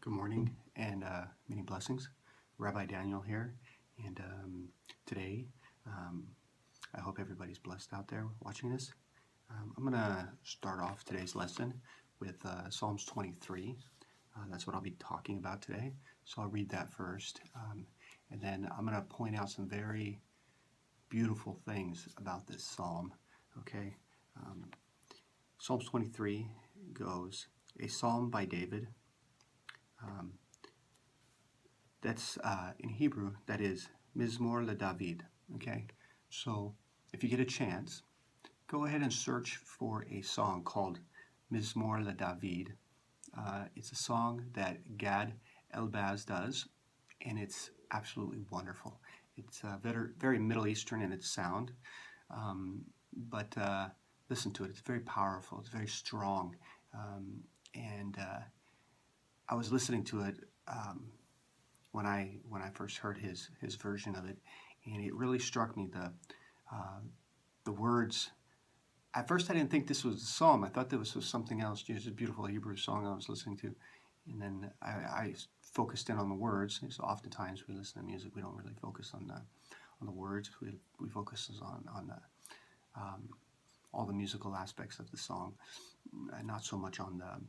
Good morning and many blessings. Rabbi Danyiel here, and today I hope everybody's blessed out there watching this. I'm going to start off today's lesson with Psalms 23. That's what I'll be talking about today. So I'll read that first, and then I'm going to point out some very beautiful things about this psalm. Okay, Psalms 23 goes, a psalm by David. That's in Hebrew, that is Mizmor L'David. Okay, so if you get a chance, go ahead and search for a song called Mizmor L'David. It's a song that Gad Elbaz does, and it's absolutely wonderful. It's very, very Middle Eastern in its sound, but listen to it. It's very powerful. It's very strong, and I was listening to it when I first heard his version of it, and it really struck me the words. At first, I didn't think this was a psalm. I thought this was something else. Just a beautiful Hebrew song I was listening to, and then I focused in on the words. So oftentimes we listen to music, we don't really focus on the words. We focus on all the musical aspects of the song, and not so much on the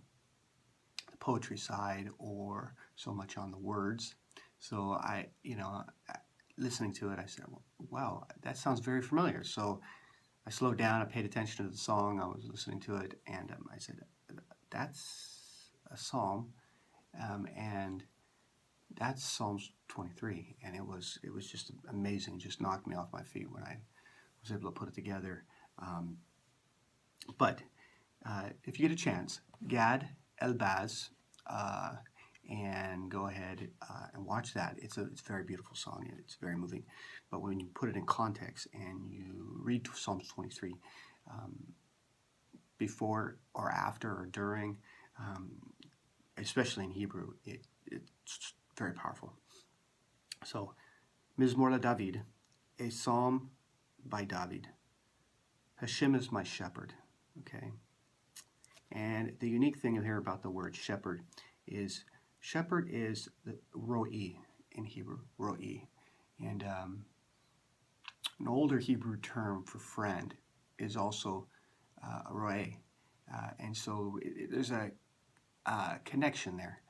poetry side or so much on the words. So listening to it, I said, well, wow, that sounds very familiar. So I slowed down, I paid attention to the song, I was listening to it, and I said, that's a psalm, and that's Psalms 23, and it was just amazing, just knocked me off my feet when I was able to put it together. But if you get a chance, Gad Elbaz, and go ahead and watch that. It's a very beautiful song, and it's very moving. But when you put it in context and you read Psalms 23, before or after or during, especially in Hebrew, it's very powerful. So, Mizmor L'David, a psalm by David. Hashem is my shepherd. Okay. And the unique thing here about the word shepherd is the ro'i in Hebrew, ro'i. And an older Hebrew term for friend is also roe. And so there's a connection there.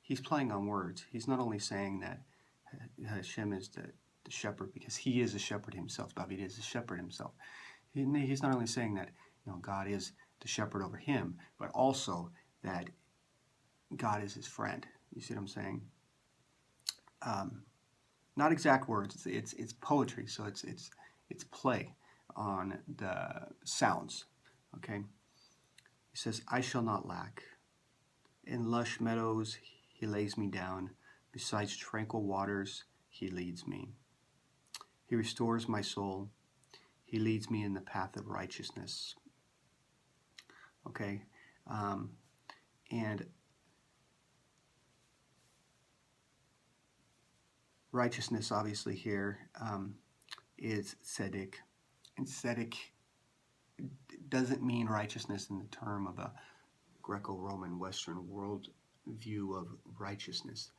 He's playing on words. He's not only saying that Hashem is the shepherd because he is a shepherd himself. David is a shepherd himself. He's not only saying that God is the shepherd over him, but also that God is his friend. You see what I'm saying? Not exact words. It's poetry, so it's play on the sounds. Okay. He says, "I shall not lack. In lush meadows he lays me down. Besides tranquil waters he leads me. He restores my soul. He leads me in the path of righteousness." Okay, and righteousness, obviously, here is tzedek. And tzedek doesn't mean righteousness in the term of a Greco-Roman Western world view of righteousness.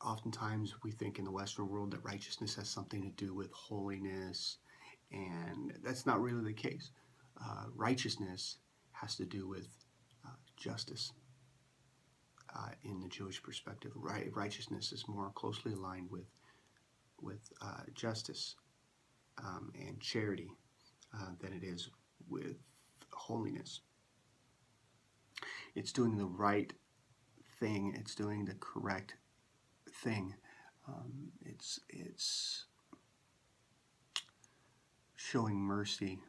Oftentimes we think in the Western world that righteousness has something to do with holiness, and that's not really the case. Righteousness has to do with justice. In the Jewish perspective, righteousness is more closely aligned with justice and charity than it is with holiness. It's doing the right thing. It's doing the correct thing. It's showing mercy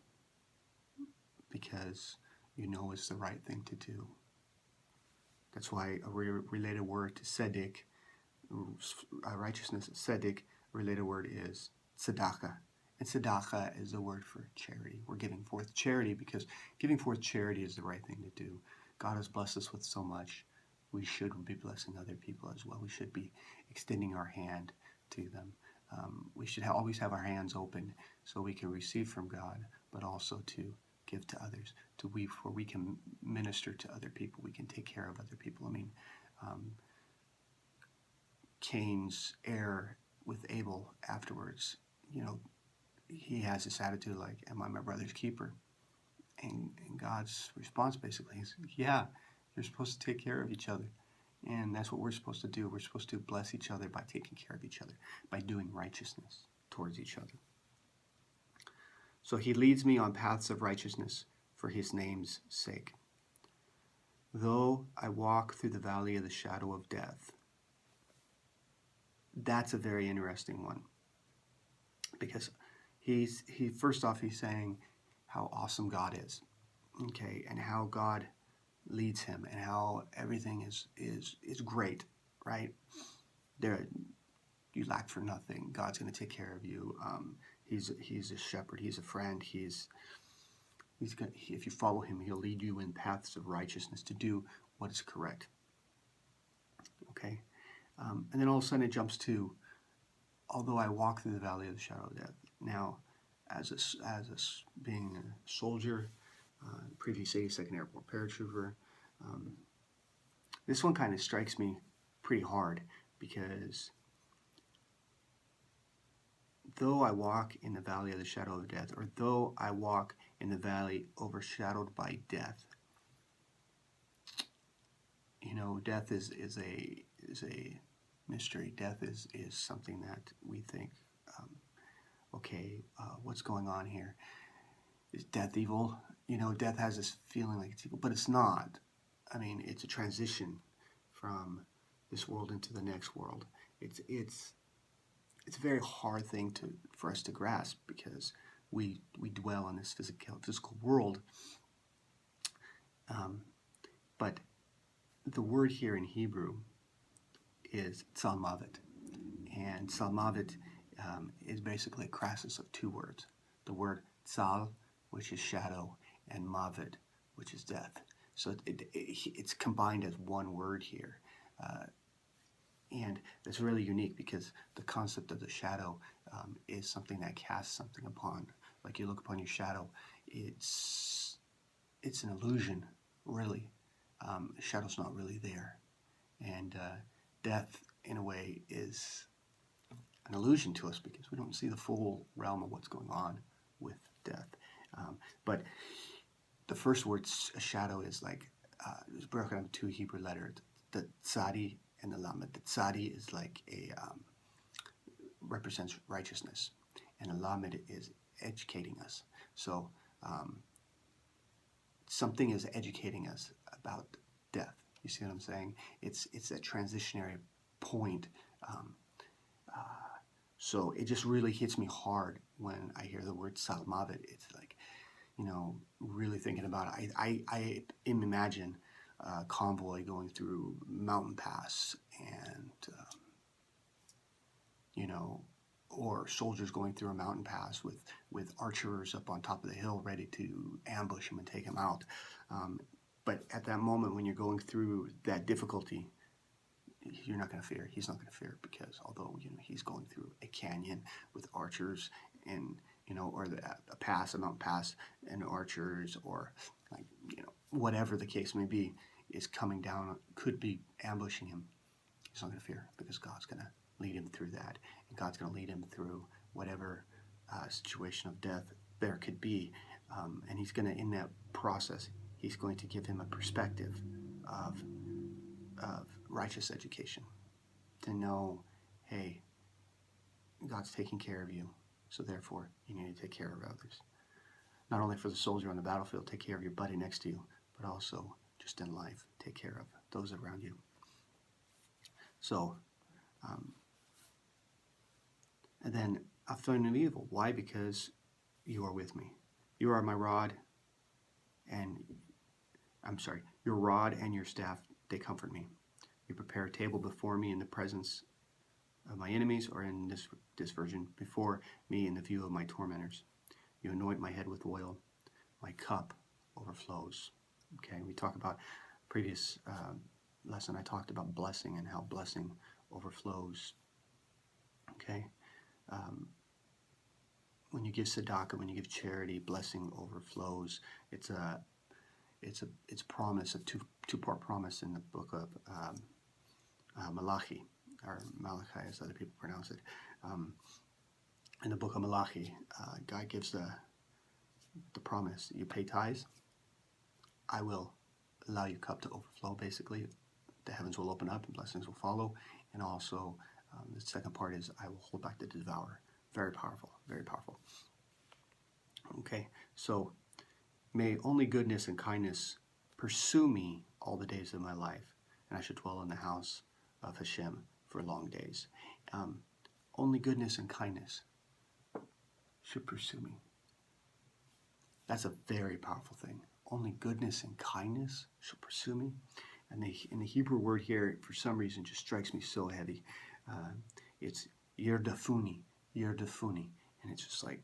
because it's the right thing to do. That's why a related word to tzedek, righteousness, tzedek, related word is tzedakah. And tzedakah is a word for charity. We're giving forth charity because giving forth charity is the right thing to do. God has blessed us with so much. We should be blessing other people as well. We should be extending our hand to them. We should always have our hands open so we can receive from God, but also to give to others, for we can minister to other people, we can take care of other people. I mean, Cain's error with Abel afterwards, he has this attitude like, am I my brother's keeper? And God's response basically is, yeah, you're supposed to take care of each other. And that's what we're supposed to do. We're supposed to bless each other by taking care of each other, by doing righteousness towards each other. So he leads me on paths of righteousness for his name's sake. Though I walk through the valley of the shadow of death. That's a very interesting one. Because first off, he's saying how awesome God is. Okay, and how God leads him and how everything is great, right? You lack for nothing. God's going to take care of you. He's a shepherd. He's a friend. If you follow him, he'll lead you in paths of righteousness to do what is correct. Okay, and then all of a sudden it jumps to, although I walk through the valley of the shadow of death. Now, being a soldier, previous 82nd Airborne paratrooper, this one kind of strikes me pretty hard, because though I walk in the valley of the shadow of death, or though I walk in the valley overshadowed by death, death is a mystery. Death is something that we think, what's going on here? Is death evil? Death has this feeling like it's evil, but it's not. I mean, it's a transition from this world into the next world. It's a very hard thing for us to grasp, because we dwell in this physical world. But the word here in Hebrew is tzalmavet, and tzalmavet is basically a crassus of two words. The word tzal, which is shadow, and mavet, which is death. So it's combined as one word here. And it's really unique, because the concept of the shadow is something that casts something upon. Like you look upon your shadow, it's an illusion, really. Shadow's not really there. And death, in a way, is an illusion to us, because we don't see the full realm of what's going on with death. But the first word, shadow, is like, it's broken up into two Hebrew letters, the tzadi and the lamed. The tzadi is like represents righteousness, and the lamed is educating us. So something is educating us about death. You see what I'm saying? It's that transitionary point. So it just really hits me hard when I hear the word tzalmavet. It's like, really thinking about it. I imagine a convoy going through mountain pass, and or soldiers going through a mountain pass with archers up on top of the hill ready to ambush him and take him out. But at that moment, when you're going through that difficulty, you're not going to fear. He's not going to fear, because although he's going through a canyon with archers and or a mountain pass, and archers, or whatever the case may be, is coming down, could be ambushing him. He's not going to fear, because God's going to lead him through that, and God's going to lead him through whatever situation of death there could be, and he's going to, in that process, he's going to give him a perspective of righteous education, to know, hey, God's taking care of you, so therefore you need to take care of others. Not only for the soldier on the battlefield, take care of your buddy next to you, but also just in life, take care of those around you. So, and then a fun of evil. Why? Because you are with me. You are my rod, your rod and your staff, they comfort me. You prepare a table before me in the presence of my enemies, or in this version, before me in the view of my tormentors. You anoint my head with oil. My cup overflows. Okay, we talk about previous lesson. I talked about blessing and how blessing overflows. Okay, when you give tzedakah, when you give charity, blessing overflows. It's a promise, a two-part promise in the book of Malachi, or Malachi as other people pronounce it. In the book of Malachi, God gives the promise: you pay tithes, I will allow your cup to overflow. Basically, the heavens will open up and blessings will follow. And also, the second part is, I will hold back the devourer. Very powerful, very powerful. Okay, so may only goodness and kindness pursue me all the days of my life, and I should dwell in the house of Hashem for long days. Only goodness and kindness should pursue me. That's a very powerful thing. Only goodness and kindness should pursue me. And in the Hebrew word here, for some reason, just strikes me so heavy. It's yerdafuni, and it's just like,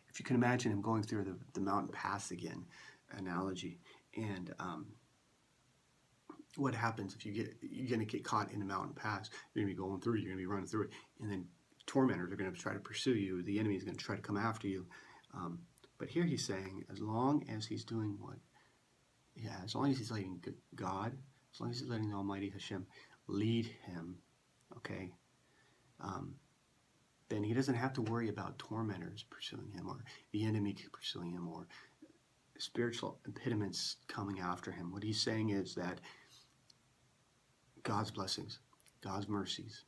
if you can imagine him going through the mountain pass again, analogy, and what happens if you're going to get caught in a mountain pass? You're going to be going through it, you're going to be running through it, and then tormentors are going to try to pursue you. The enemy is going to try to come after you. But here he's saying, as long as he's doing as long as he's letting God, as long as he's letting the Almighty Hashem lead him, okay, then he doesn't have to worry about tormentors pursuing him, or the enemy pursuing him, or spiritual impediments coming after him. What he's saying is that God's blessings, God's mercies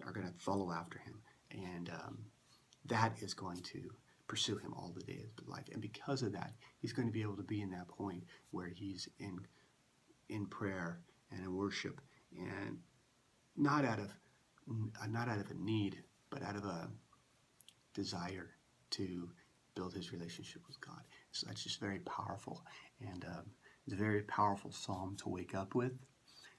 are going to follow after him, and that is going to pursue him all the days of life. And because of that, he's going to be able to be in that point where he's in prayer and in worship, and not out of a need, but out of a desire to build his relationship with God. So that's just very powerful, and it's a very powerful psalm to wake up with.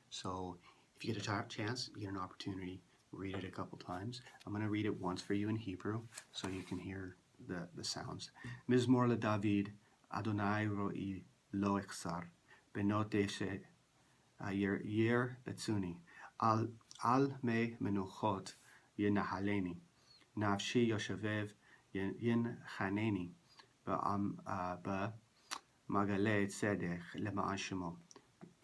So if you get a chance, you get an opportunity, read it a couple times. I'm going to read it once for you in Hebrew so you can hear the sounds. Mizmor L'David, Adonai ro'i lo echsar, benote she yer betzuni, al me menuchot yenahaleni, nafshi yoshevev yenchaneni, ba'magale tzedek lema'an shemo,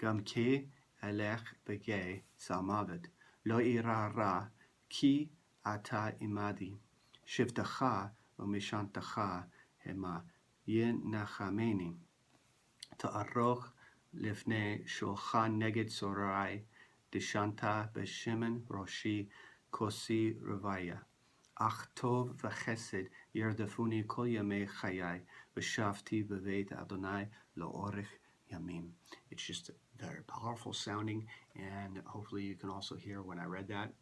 gam ki elech begay salmavet, lo ira ra, ki ata imadi, shivtacha ומשענתך המה ינחמני, תערוך לפני שולחן נגד צוררי, דשנת בשמן ראשי כוסי רוויה, אך טוב וחסד ירדפוני כל ימי חיי, ושבתי בבית אדוני לאורך yamim. It's just very powerful sounding, and hopefully you can also hear when I read that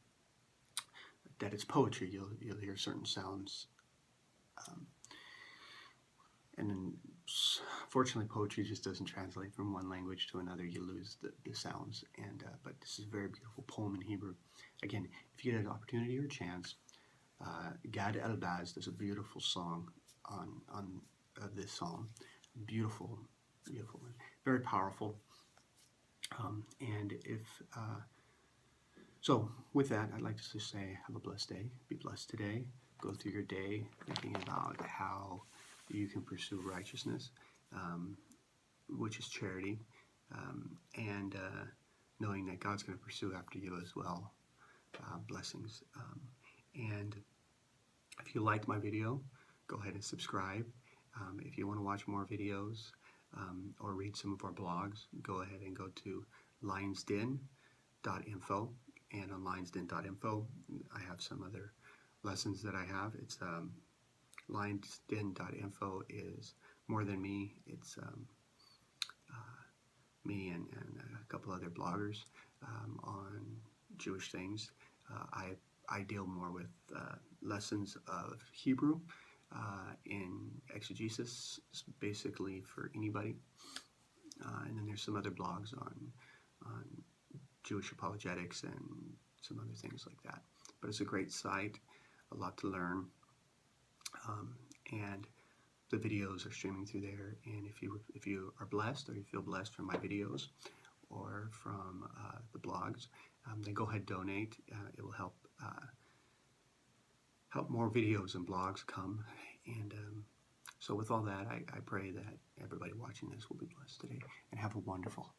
it's poetry. You'll hear certain sounds. And then, fortunately, poetry just doesn't translate from one language to another. You lose the sounds. But this is a very beautiful poem in Hebrew. Again, if you get an opportunity or a chance, Gad Elbaz does a beautiful song on this psalm. Beautiful, beautiful, very powerful. So with that, I'd like to just say, have a blessed day. Be blessed today. Go through your day thinking about how you can pursue righteousness, which is charity, and knowing that God's going to pursue after you as well. Blessings. And if you liked my video, go ahead and subscribe. If you want to watch more videos or read some of our blogs, go ahead and go to lionsden.info. And on lionsden.info, I have some other lessons that I have. It's lionsden.info is more than me. It's me and a couple other bloggers on Jewish things. I deal more with lessons of Hebrew in exegesis, basically for anybody. And then there's some other blogs on Jewish apologetics and some other things like that. But it's a great site, a lot to learn, and the videos are streaming through there. And if you are blessed, or you feel blessed from my videos or from the blogs, then go ahead, donate. It will help help more videos and blogs come. And so with all that, I pray that everybody watching this will be blessed today and have a wonderful